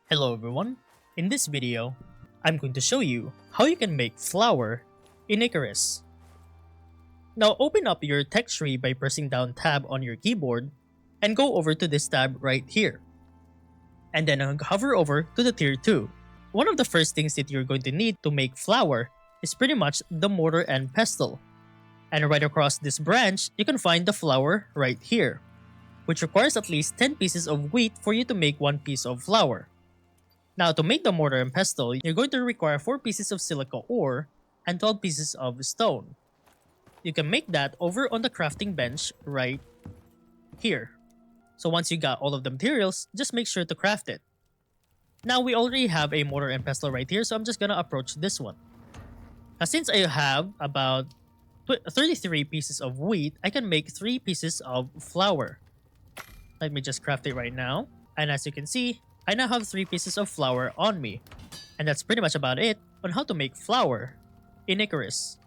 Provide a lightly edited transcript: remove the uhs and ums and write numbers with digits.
Hello everyone, in this video, I'm going to show you how you can make flour in Icarus. Now open up your text tree by pressing down tab on your keyboard and go over to this tab right here. And then hover over to the tier 2. One of the first things that you're going to need to make flour is pretty much the mortar and pestle. And right across this branch, you can find the flour right here, which requires at least 10 pieces of wheat for you to make 1 piece of flour. Now to make the mortar and pestle, you're going to require 4 pieces of silica ore and 12 pieces of stone. You can make that over on the crafting bench right here. So once you got all of the materials, just make sure to craft it. Now we already have a mortar and pestle right here, so I'm just gonna approach this one. Now since I have about 33 pieces of wheat, I can make 3 pieces of flour. Let me just craft it right now. And as you can see, I now have 3 pieces of flour on me. And that's pretty much about it on how to make flour in Icarus.